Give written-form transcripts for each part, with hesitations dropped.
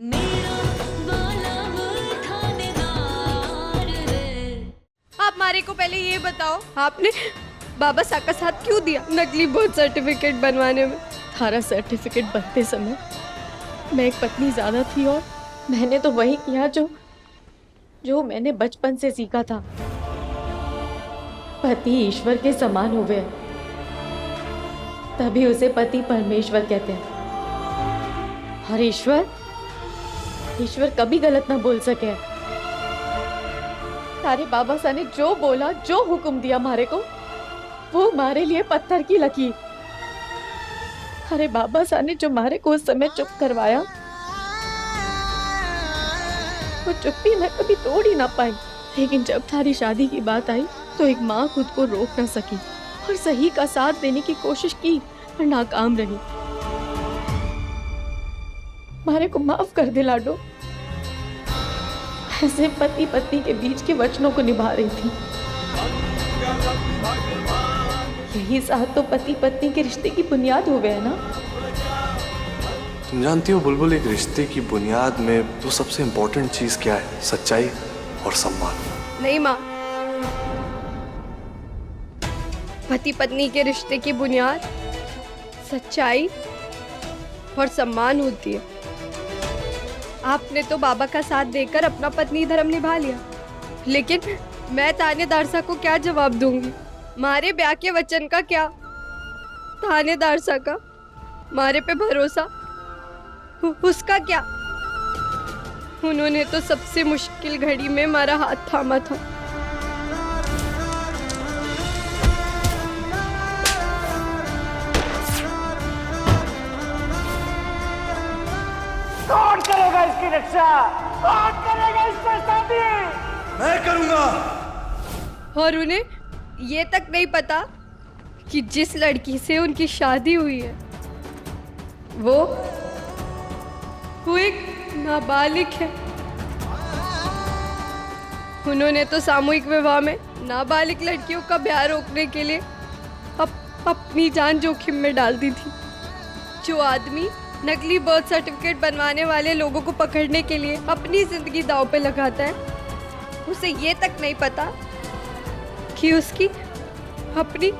आप मारे को पहले ये बताओ, आपने बाबा साहब का साथ क्यों दिया नकली बर्थ सर्टिफिकेट बनवाने में? थारा सर्टिफिकेट बनते समय मैं एक पत्नी ज्यादा थी और मैंने तो वही किया जो मैंने बचपन से सीखा था। पति ईश्वर के समान हुए, तभी उसे पति परमेश्वर कहते हैं। और ईश्वर कभी गलत ना बोल सके। तारे बाबा साहब ने जो बोला, जो हुक्म दिया मारे को, वो हमारे लिए पत्थर की लकीर। अरे बाबा साहब ने जो मारे को उस समय चुप करवाया, वो चुप्पी मैं कभी तोड़ ही ना पाई। लेकिन जब थारी शादी की बात आई तो एक माँ खुद को रोक ना सकी और सही का साथ देने की कोशिश की, पर नाकाम रही। मारे को माफ कर दे लाडो, ऐसे पति पत्नी के बीच के वचनों को निभा रही थी। यही साथ तो पति पत्नी के रिश्ते की बुनियाद हो गए ना। तुम जानती हो बुलबुल, एक रिश्ते की बुनियाद में तो सबसे इम्पोर्टेंट चीज क्या है? सच्चाई और सम्मान। नहीं माँ, पति पत्नी के रिश्ते की बुनियाद सच्चाई और सम्मान होती है। आपने तो बाबा का साथ देकर अपना पत्नी धर्म निभा लिया, लेकिन मैं थानेदार को क्या जवाब दूंगी? मारे ब्याह के वचन का क्या? थानेदार का मारे पे भरोसा, उसका क्या? उन्होंने तो सबसे मुश्किल घड़ी में हमारा हाथ थामा था। कौन करेगा इसकी रक्षा? कौन करेगा इससे शादी? मैं करूंगा। और उन्हें ये तक नहीं पता कि जिस लड़की से उनकी शादी हुई है वो एक नाबालिग है। उन्होंने तो सामूहिक विवाह में नाबालिग लड़कियों का ब्याह रोकने के लिए अपनी जान जोखिम में डाल दी थी। जो आदमी नकली बर्थ सर्टिफिकेट बनवाने वाले लोगों को पकड़ने के लिए अपनी जिंदगी दांव पे लगाता है, उसे ये तक नहीं पता कि उसकी अपनी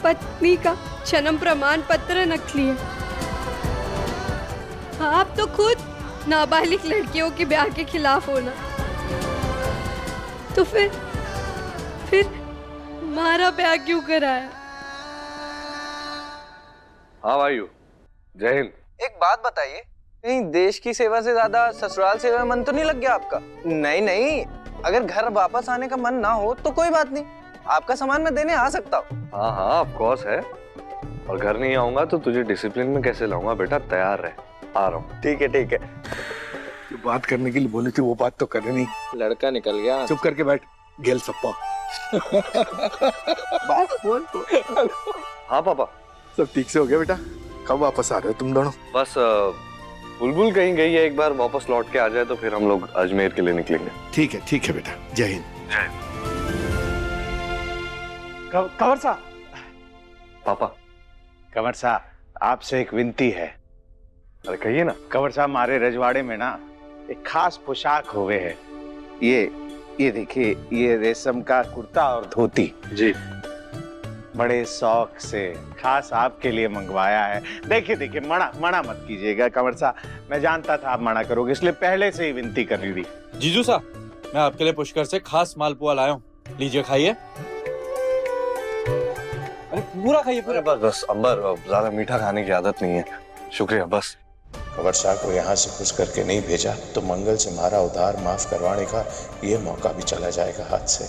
पत्नी का जन्म प्रमाण पत्र नकली है। आप तो खुद नाबालिग लड़कियों के ब्याह के खिलाफ हो ना, तो फिर हमारा ब्याह क्यों कराया? हाँ भाइयों, जय हिंद। एक बात बताइए, कहीं देश की सेवा से ज्यादा ससुराल सेवा में मन तो नहीं लग गया आपका? नहीं, अगर घर वापस आने का मन ना हो तो कोई बात नहीं, आपका सामान मैं देने आ सकता हूँ। हाँ ऑफ कोर्स है, और घर नहीं आऊंगा तो तुझे डिसिप्लिन में कैसे लाऊंगा? बेटा तैयार रहे, आ रहा हूँ। ठीक है। जो बात करने के लिए बोली थी वो बात तो करे नहीं। लड़का निकल गया। चुप करके बैठ, गेल सप्पा। बात बोल तो। हाँ पापा, सब ठीक से हो गया बेटा? कब वापस आ रहे हो तुम दोनों? बस बुलबुल कहीं गई है, एक बार वापस लौट के आ जाए तो फिर हम लोग अजमेर के लिए निकलेंगे। ठीक है बेटा, जय हिंद। कंवर साहब। पापा। कंवर साहब, आपसे एक विनती है। अरे कहिए ना। कंवर साहब, हमारे रजवाड़े में ना एक खास पोशाक हुए है। ये देखिए, ये रेशम का कुर्ता और धोती जी, बड़े शौक से खास आपके लिए मंगवाया है। देखिए मना मत कीजिएगा कंवर साहब, मैं जानता था आप मना करोगे, इसलिए पहले से ही विनती कर रही थी। जीजू साहब, मैं आपके लिए पुष्कर से खास मालपुआ लाया हूँ, लीजिए खाइए। अरे पूरा खाइए पूरा। बस अंबर, ज्यादा मीठा खाने की आदत नहीं है, शुक्रिया बस। कंवर साहब को यहाँ से खुश करके नहीं भेजा तो मंगल से हमारा उधार माफ करवाने का ये मौका भी चला जाएगा हाथ से।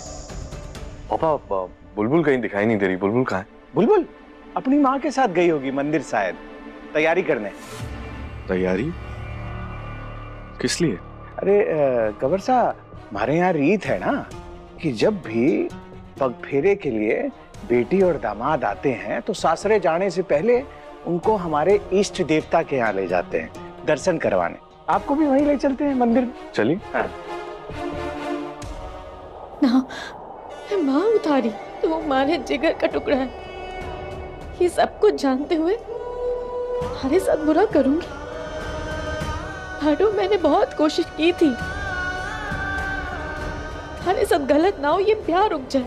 पापा, बुलबुल कहीं दिखाई नहीं दे रही, बुलबुल कहाँ है? बुलबुल अपनी माँ के साथ गई होगी मंदिर, शायद तैयारी करने। तैयारी किस लिए? अरे कंवर साहब, हमारे यहाँ रीत है ना कि जब भी पग फेरे के लिए बेटी और दामाद आते हैं तो सासरे जाने से पहले उनको हमारे इष्ट देवता के यहाँ ले जाते हैं दर्शन करवाने। आपको भी वहीं ले चलते हैं मंदिर। चलिए। हाँ। ना, माँ उतारी तो वो हमारे जिगर का टुकड़ा है। ये सब कुछ जानते हुए हमारे साथ बुरा करूंगी? लाडो, मैंने बहुत कोशिश की थी, हमारे साथ गलत ना हो, ये ब्याह रुक जाए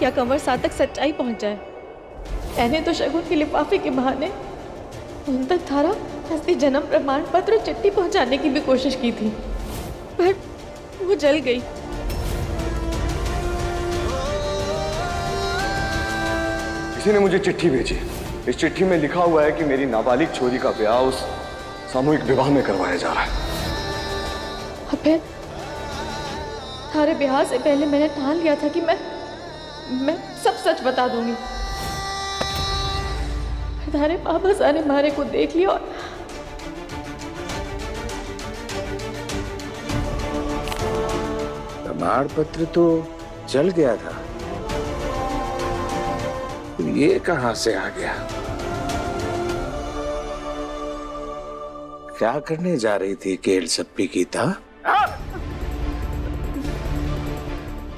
या कंवर साथ तक सच्चाई पहुंच जाए। मैंने तो शगुन के लिफाफे के बहाने उन तक थारा असली जन्म प्रमाण पत्र और चिट्ठी पहुंचाने की भी कोशिश की थी, पर वो जल गई। किसी ने मुझे चिट्ठी भेजी। इस चिट्ठी में लिखा हुआ है कि मेरी नाबालिग छोरी का ब्याह उस सामूहिक विवाह में करवाया जा रहा है। और फिर थारे ब्याह से पहले मैंने ठान लिया था कि मैं सब सच बता दूंगी। थारे पापा सारे मारे को देख लिया और प्रमाण पत्र तो जल गया था, ये कहां से आ गया? क्या करने जा रही थी केल सप्पी की था?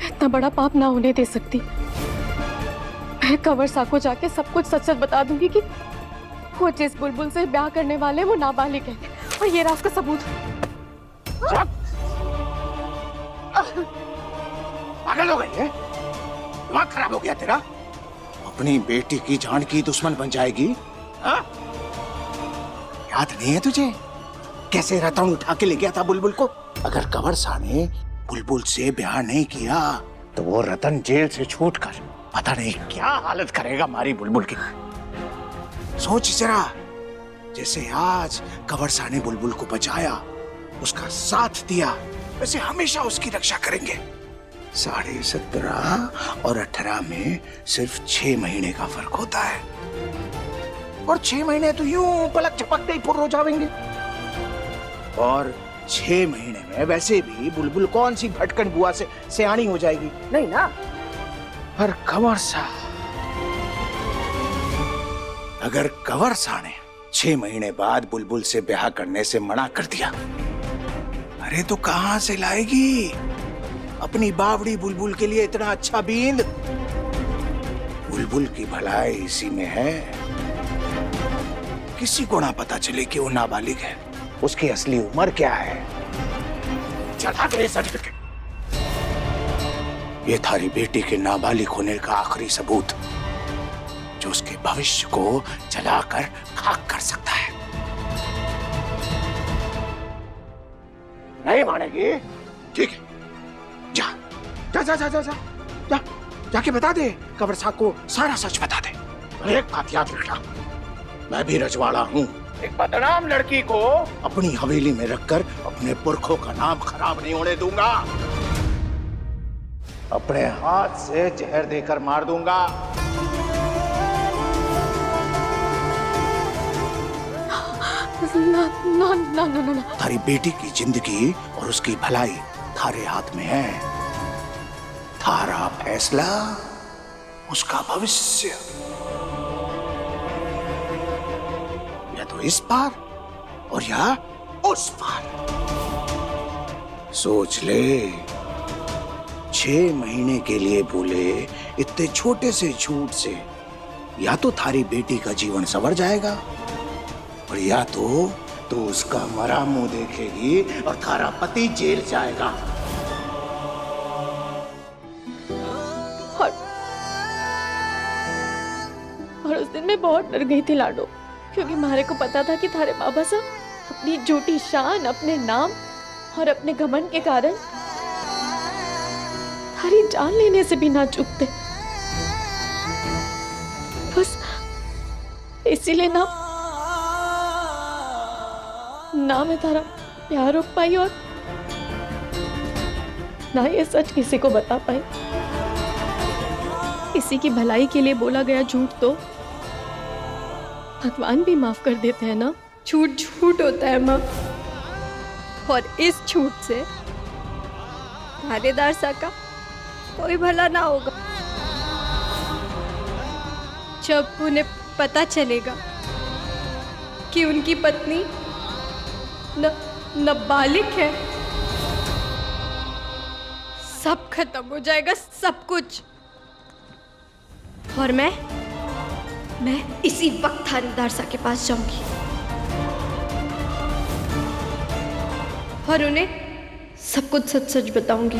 इतना बड़ा पाप ना होने दे सकती। मैं कंवर सा को जाके सब कुछ सच सच बता दूंगी कि वो जिस बुलबुल से ब्याह करने वाले वो नाबालिग है, और ये रहा उसका सबूत। पागल हो गई है? दिमाग खराब हो गया तेरा? अपनी बेटी की जान की दुश्मन बन जाएगी? हाँ? याद नहीं है तुझे कैसे रतन उठा के ले गया था बुलबुल को? अगर कंवर सा ने बुलबुल से ब्याह नहीं किया तो वो रतन जेल से छूटकर पता नहीं क्या हालत करेगा हमारी बुलबुल की। सोच जरा, जैसे आज कंवर सा ने बुलबुल को बचाया, उसका साथ दिया, वैसे हमेशा उसकी रक्षा करेंगे। 17.5 और 18 में सिर्फ 6 महीने का फर्क होता है, और 6 महीने तो यूं पलक झपकते ही पूरे हो जाएंगे। और 6 महीने में वैसे भी बुलबुल कौन सी भटकन बुआ से सियानी हो जाएगी? नहीं ना। पर कंवर सा, अगर कंवर सा ने 6 महीने बाद बुलबुल से ब्याह करने से मना कर दिया, अरे तो कहां से लाएगी अपनी बावड़ी बुलबुल के लिए इतना अच्छा बींद? बुलबुल की भलाई इसी में है, किसी को ना पता चले कि वो नाबालिग है, उसकी असली उम्र क्या है। चढ़ा के सर्टिफिकेट, ये थारी बेटी के नाबालिग होने का आखिरी सबूत, जो उसके भविष्य को जलाकर खाक कर सकता है। नहीं मानेगी? ठीक है, जा जा जा जा जा जा, जा जाके बता दे कंवर सा को, सारा सच बता दे। और एक बात याद रखना, मैं भी रजवाड़ा हूँ, एक बदनाम लड़की को अपनी हवेली में रखकर अपने पुरखों का नाम खराब नहीं होने दूंगा। अपने हाथ से जहर देकर मार दूंगा। ना ना ना ना ना, थारी बेटी की जिंदगी और उसकी भलाई थारे हाथ में है। थारा फैसला, उसका भविष्य। या तो इस पार और या उस पार। सोच ले, 6 महीने के लिए बोले इतने छोटे से झूठ से या तो थारी बेटी का जीवन संवर जाएगा, और या तो उसका मरा मुंह देखेगी और थारा पति जेल जाएगा। और उस दिन मैं बहुत डर गई थी लाडो, क्योंकि मारे को पता था कि थारे बाबा साहब अपनी झूठी शान, अपने नाम और अपने घमंड के कारण थारी जान लेने से भी ना चूकते। बस इसीलिए ना मैं थारा प्यार रोक पाई और ना ये सच किसी को बता पाई। किसी की भलाई के लिए बोला गया झूठ तो भगवान भी माफ कर देते हैं ना। झूठ झूठ होता है माँ, और इस झूठ से थानेदार सा का कोई भला ना होगा। जब उन्हें पता चलेगा कि उनकी पत्नी नाबालिग है, सब खत्म हो जाएगा, सब कुछ। और मैं इसी वक्त थानेदार सा के पास जाऊंगी और उन्हें सब कुछ सच सच बताऊंगी।